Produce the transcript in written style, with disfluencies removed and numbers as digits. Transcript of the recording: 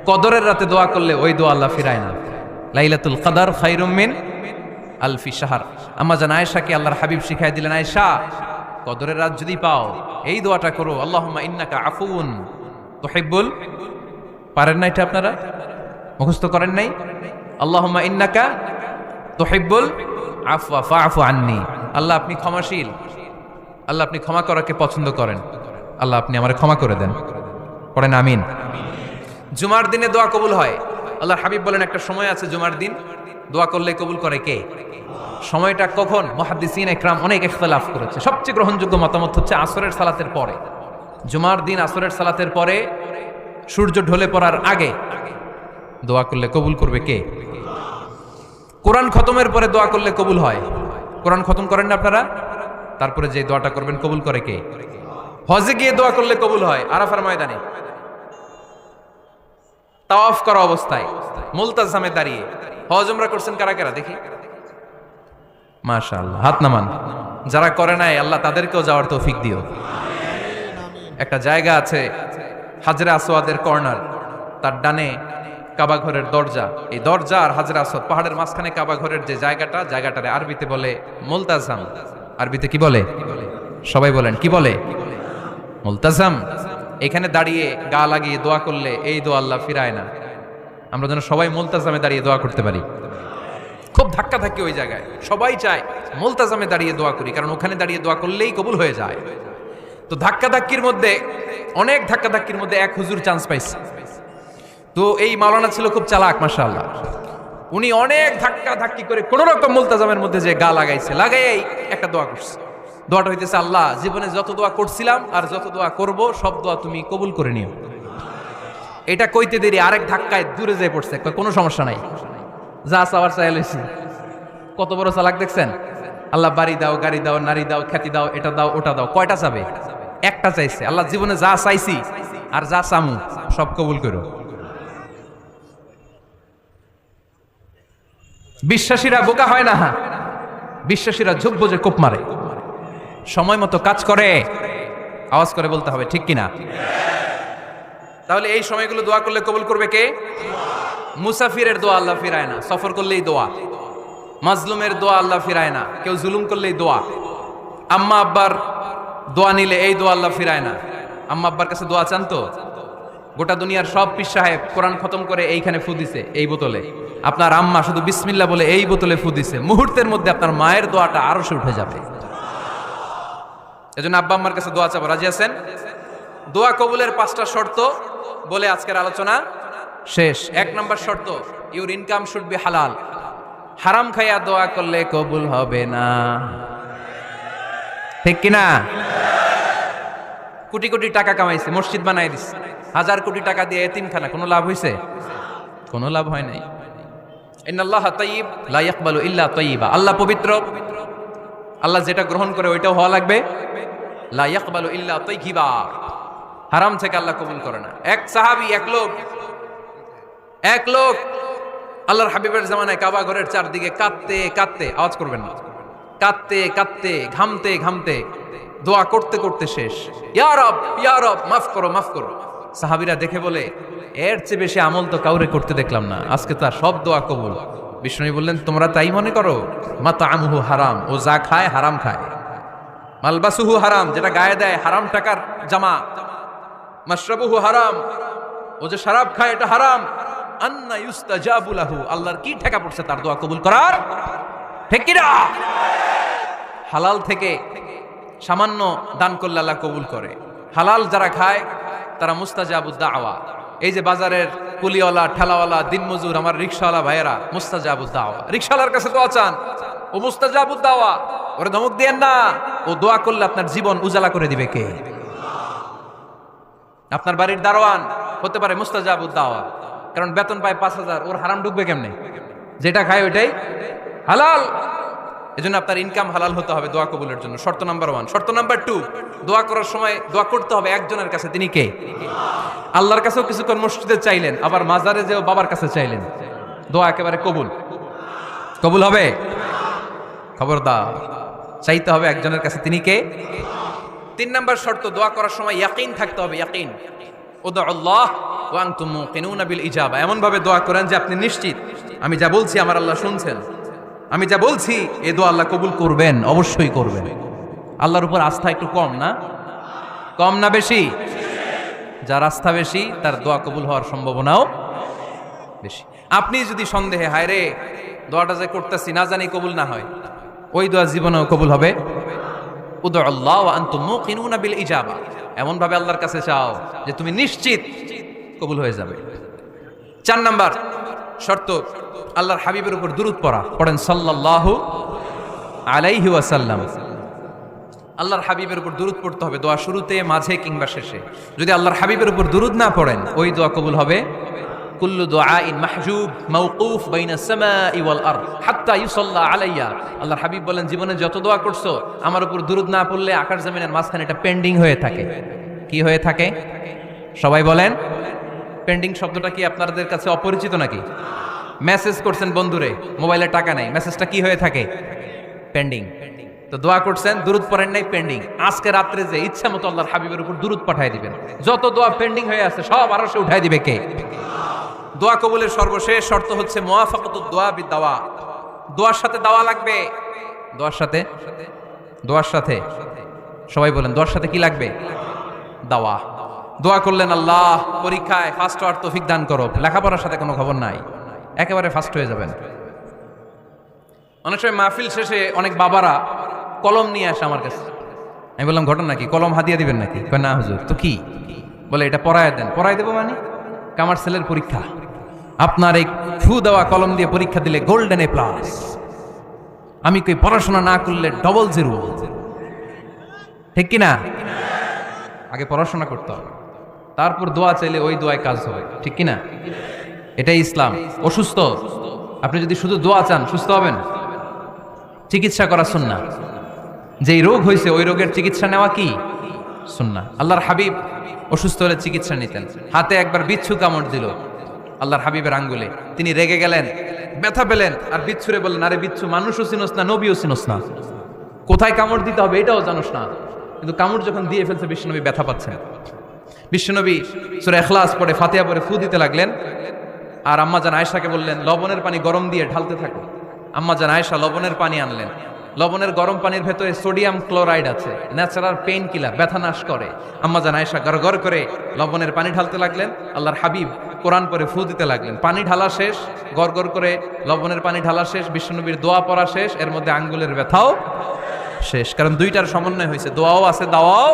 কদরের রাতে দোয়া করলে ওই দোয়া আল্লাহ ফিরায় না। লাইলাতুল কদর খায়রুম মিন আলফি শাহর। আম্মা জান আয়েশাকে আল্লাহর হাবিব শিখাই দিলেন, আয়েশা কদরের রাত যদি পাও এই দোয়াটা করো, আল্লাহুম্মা ইন্নাকা আফুউন তুহিব্বুল, পারেন না এটা আপনারা? মুখস্থ করেন নাই? আল্লাহুম্মা ইন্নাকা তুহিব্বুল আফওয়া ফাআফু আন্নি। আল্লাহ আপনি ক্ষমাশীল, আল্লাহ আপনি ক্ষমা করাকে পছন্দ করেন, আল্লাহ আপনি আমারে ক্ষমা করে দেন। পড়েন আমিন। জুমার দিনে দোয়া কবুল হয়। আল্লাহর হাবিব বলেন একটা সময় আছে জুমার দিন দোয়া করলে কবুল করে কে? সময়টা কখন? মুহাদ্দিসিন ইকরাম অনেক ইখতিলাফ করেছে। সবচেয়ে গ্রহণযোগ্য মতামত হচ্ছে আসরের সালাতের পরে। জুমার দিন আসরের সালাতের পরে সূর্য ঢলে পড়ার আগে দোয়া করলে কবুল করবে কে? কোরআন খতমের পরে দোয়া করলে কবুল হয়। কোরআন খতম করেন না আপনারা? তারপরে যে দোয়াটা করবেন কবুল করে কে? হজে গিয়ে দোয়া করলে কবুল হয়। আরাফার ময়দানে তাওয়াফ করা অবস্থায় মুলতাজামে দাঁড়িয়ে। হজ উমরা করছেন কারা কারা দেখি? মাশাআল্লাহ, হাত নামান। যারা করে নাই আল্লাহ তাদেরকেও যাওয়ার তৌফিক দিও। একটা জায়গা আছে হাজরে আসওয়াদের কর্নার, তার ডানে কাবা ঘরের দরজা। এই দরজা আর হাজরে আসওয়াদ পাহাড়ের মাঝখানে কাবা ঘরের যে জায়গাটারে আরবিতে বলে মুলতাজাম। আরবিতে কি বলে? সবাই বলেন কি বলে? মুলতাজাম। এখানে দাঁড়িয়ে গা লাগিয়ে দোয়া করলে এই দোয়া আল্লাহ ফিরায় না। আমরা যেন সবাই মুলতাজামে দাঁড়িয়ে দোয়া করতে পারি। খুব ধাক্কা ধাক্কি ওই জায়গায়, সবাই চায় মুলতাজামে দাঁড়িয়ে দোয়া করি, কারণ ওখানে দাঁড়িয়ে দোয়া করলেই কবুল হয়ে যায়। তো ধাক্কা ধাক্কির মধ্যে, অনেক ধাক্কা ধাক্কির মধ্যে এক হুজুর চান্স পাইছে। তো এই মাওলানা ছিল খুব চালাক মাশাআল্লাহ। উনি অনেক ধাক্কা ধাক্কি করে কোন রকম মুলতাজামের মধ্যে যে গা লাগাইছে, লাগাই একটা দোয়া করছে। দোয়াটা হইতেছে, আল্লাহ জীবনে যত দোয়া করছিলাম আর যত দোয়া করব সব দোয়া তুমি কবুল করে নিও। এটা কইতে দেরি আরেক ধাক্কায় দূরে যেয়ে পড়ছে। কোনো সমস্যা নাই, যা চাওয়ার চাই লইছি। কত বড় চালাক দেখছেন? আল্লাহ বাড়ি দাও, গাড়ি দাও, নারী দাও, খ্যাতি দাও, এটা দাও, ওটা দাও। কয়টা চাবে? একটা চাইছে। আল্লাহ জীবনে যা চাইছি আর যা চামু সব কবুল করো। বিশ্বাসীরা বোকা হয় না, বিশ্বাসীরা ঝুঁক বুঝে কোপ মারে, সময় মতো কাজ করে। আওয়াজ করে বলতে হবে ঠিক কিনা? তাহলে এই সময়গুলো দোয়া করলে কবুল করবে কে? মুসাফিরের দোয়া আল্লাহ ফিরায় না, সফর করলেই দোয়া। মাজলুমের দোয়া আল্লাহ ফিরায় না, কেউ জুলুম করলেই দোয়া। আম্মা আব্বার দোয়া নিলে এই দোয়া আল্লাহ ফিরায় না। আম্মা আব্বার কাছে দোয়া চান তো? গোটা দুনিয়ার সব পীর সাহেব কোরআন খতম করে এইখানে ফু দিছে এই বোতলে, আপনার আম্মা শুধু বিসমিল্লাহ বলে এই বোতলে ফু দিছে, মুহূর্তের মধ্যে আপনার মায়ের দোয়াটা আরশে উঠে যাবে। এজন্য আব্বা আম্মার কাছে দোয়া চাবো, রাজি আছেন? দোয়া কবুলের 5টা শর্ত বলে আজকের আলোচনা শেষ। 1 নম্বর শর্ত, ইউর ইনকাম শুড বি হালাল। হারাম খাইয়া দোয়া করলে কবুল হবে না, ঠিক কিনা? কোটি কোটি টাকা কামাইছে, মসজিদ বানাই দিছে, 1000 কোটি টাকা দিয়ে এতিমখানা, কোনো লাভ হইছে? কোনো লাভ হয় নাই। ইন্নাল্লাহা তাইয়্যিব লা ইয়াকবালু ইল্লা তাইয়্যিবা। আল্লাহ পবিত্র, আল্লাহ যেটা গ্রহণ করে ওইটাও হওয়া লাগবে। লা ইয়াকবালু ইল্লা তাইয়্যিবা। হারাম থেকে আল্লাহ কবুল করে না। এক সাহাবী, এক লোক আল্লাহর হাবিবের জামানায় কাবা ঘরের চারদিকে কাঁদতে কাঁদতে, আওয়াজ করবেন না, কাঁদতে কাঁদতে, ঘামতে ঘামতে, দোয়া করতে করতে শেষ। ইয়া রব, ইয়া রব, মাফ করো, মাফ করো। সাহাবীরা দেখে বলে, এর চেয়ে বেশি আমল তো কাউরে করতে দেখলাম না, আজকে তার সব দোয়া কবুল। বিষ্ণু বললেন, তোমরা তাই মনে করো? মাতাআমুহু হারাম, ও যা খায় হারাম খায়। মালবাসুহু হারাম, যেটা গায়ে দেয় হারাম টাকার জামা। মাশরাবুহু হারাম, ও যে শরাব খায় এটা হারাম। আন্না ইউস্তাজাবু লাহু, আল্লাহর কি ঠেকা পড়ছে তার দোয়া কবুল করার? ঠিক কি না? হালাল থেকে সামান্য দান করলে আল্লাহ কবুল করে। হালাল যারা খায় তারা মুস্তাজাবুদ দাওয়া। এই যে বাজারের কুলিওয়ালা, ঠেলাওয়ালা, দিনমজুর, আমার রিকশাওয়ালা ভাইয়েরা, মুস্তাজাবুদ দাওয়া। রিকশাওয়ালার কাছে দোয়া চান, ও মুস্তাজাবুদ দাওয়া। ওরে ধমক দিয়েন না, ও দোয়া করলে আপনার জীবন উজালা করে দিবে কে? আপনার বাড়ির দারোয়ান হতে পারে মুস্তাজাবুদ দাওয়া, কারণ বেতন পায় 5000, ওর হারাম ঢুকবে কেমনে? যেটা খায় ওইটাই হালাল। এজন্য আপনার ইনকাম হালাল হতে হবে দোয়া কবুলের জন্য। শর্ত নাম্বার 1। শর্ত নাম্বার 2, দোয়া করার সময় দোয়া করতে হবে একজনের কাছে। তিনি কে? আল্লাহর কাছেও কিছুক্ষণ মসজিদে চাইলেন, আবার মাজারে যেও বাবার কাছে চাইলেন, দোয়া একেবারে কবুল। কবুল হবে? খবরদার, চাইতে হবে একজনের কাছে। তিনি কে? 3 নাম্বার শর্ত, দোয়া করার সময় ইয়াকিন থাকতে হবে। ইয়াকিন, উদউল্লাহ ওয়া আনতুম মুকিনুনা বিল ইজাবা, এমন ভাবে দোয়া করেন যে আপনি নিশ্চিত আমি যা বলছি আমার আল্লাহ শুনছেন, আমি যা বলছি এই দোয়া আল্লাহ কবুল করবেন, অবশ্যই করবেন। আল্লাহর উপর আস্থা একটু কম না? কম না বেশি? যার আস্থা বেশি তার দোয়া কবুল হওয়ার সম্ভাবনাও বেশি। আপনি যদি সন্দেহে হায় রে দোয়াটা যে করতেছি না জানি কবুল না হয়, ওই দোয়া জীবনেও কবুল হবে। উদউল্লাহ ওয়া আনতুম মুকিনুনা বিল ইজাবা, এমন ভাবে আল্লাহর কাছে চাও যে তুমি নিশ্চিত কবুল হয়ে যাবে। 4 নাম্বার শর্ত, আল্লাহর হাবিবের উপর দুরূদ পড়া। পড়েন সাল্লাল্লাহু আলাইহি ওয়াসাল্লাম। আল্লাহর হাবিবের উপর দুরূদ পড়তে হবে দোয়া শুরুতে, মাঝে কিংবা শেষে। যদি আল্লাহর হাবিবের উপর দুরূদ না পড়েন ওই দোয়া কবুল হবে কুল্লু দুআইন মাহজুব মাওকুফ বাইনা সামাই ওয়াল আরদ হাত্তা ইউসাল্লা আলাইয়া। আল্লাহর হাবিব বলেন জীবনে যত দোয়া করছো আমার উপর দুরূদ না পড়লে আকাশ জমিনের মাঝখানে এটা পেন্ডিং হয়ে থাকে। কি হয়ে থাকে? সবাই বলেন। পেন্ডিং শব্দটা কি আপনাদের কাছে অপরিচিত নাকি? মেসেজ করছেন বন্ধুরে, মোবাইলে টাকা নাই, মেসেজটা কি হয়ে থাকে? পেন্ডিং। তো দোয়া করছেন, দুরূদ পড়েন নাই, পেন্ডিং। আজকে রাত্রে যে ইচ্ছা মতো আল্লাহর হাবিবের উপর দুরূদ পাঠিয়ে দিবেন, যত দোয়া পেন্ডিং হয়ে আছে সব আরশে উঠাই দিবে কে? দোয়া কবুলের সর্বশেষ শর্ত হচ্ছে মুওয়াফাকাতুদ দোয়া বিদ-দাওয়া। দোয়ার সাথে দাওয়া লাগবে। দোয়ার সাথে সবাই বলেন, দোয়ার সাথে কি লাগবে? দাওয়া। দোয়া করলেন আল্লাহ পরীক্ষায় ফার্স্ট হওয়ার তৌফিক দান করো, লেখাপড়ার সাথে কোনো খবর নাই, একেবারে ফার্স্ট হয়ে যাবেন। অনেক সময় মাহফিল শেষে অনেক বাবারা কলম নিয়ে আসে আমার কাছে। আমি বললাম ঘটনা কি, কলম হাদিয়া দিবেন নাকি? কয় না হুজুর। তো কি? বলে এটা পড়ায় দেন। পড়ায় দেবো মানে? আমার ছেলের পরীক্ষা, আপনার এই ফু দেওয়া কলম দিয়ে পরীক্ষা দিলে গোল্ডেন এ প্লাস, আমি কই পড়াশোনা না করলে ডবল জিরো। ঠিক কিনা? আগে পড়াশোনা করতে হবে, তারপর দোয়া চাইলে ওই দোয়ায় কাজ হবে। ঠিক কিনা? এটাই ইসলাম। অসুস্থ আপনি যদি শুধু দোয়া চান সুস্থ হবেন? চিকিৎসা করা সুন্নাহ। যেই রোগ হয়েছে ওই রোগের চিকিৎসা নেওয়া কি সুন্নাহ। আল্লাহর হাবিব অসুস্থ হলে চিকিৎসা নিতেন। হাতে একবার বিচ্ছু কামড় দিল আল্লাহর হাবিবের আঙ্গুলে, তিনি রেগে গেলেন, ব্যথা পেলেন, আর বিচ্ছুরে বললেন আরে বিচ্ছু মানুষও চিনোস না, নবীও চিনোস না, কোথায় কামড় দিতে হবে এটাও জানোস না। কিন্তু কামড় যখন দিয়ে ফেলছে বিশ্বনবী ব্যথা পাচ্ছেন। বিশ্বনবী সূরা ইখলাস পড়ে ফাতিহা পড়ে ফু দিতে লাগলেন, আর আম্মাজান আয়েশাকে বললেন লবণের পানি গরম দিয়ে ঢালতে থাকো। আম্মাজান আয়েশা লবণের পানি আনলেন। লবণের গরম পানির ভেতরে সোডিয়াম ক্লোরাইড আছে, ন্যাচারাল পেইন কিলার, ব্যথা নাশ করে। আম্মাজান আয়েশা গড়গড় করে লবণের পানি ঢালতে লাগলেন, আল্লাহর হাবিব কোরআন পড়ে ফু দিতে লাগলেন। পানি ঢালা শেষ, গড়গড় করে লবণের পানি ঢালা শেষ, বিশ্বনবীর দোয়া পড়া শেষ, এর মধ্যে আঙ্গুলের ব্যথাও শেষ। কারণ দুইটার সমন্বয় হয়েছে, দোয়াও আছে দাওয়াও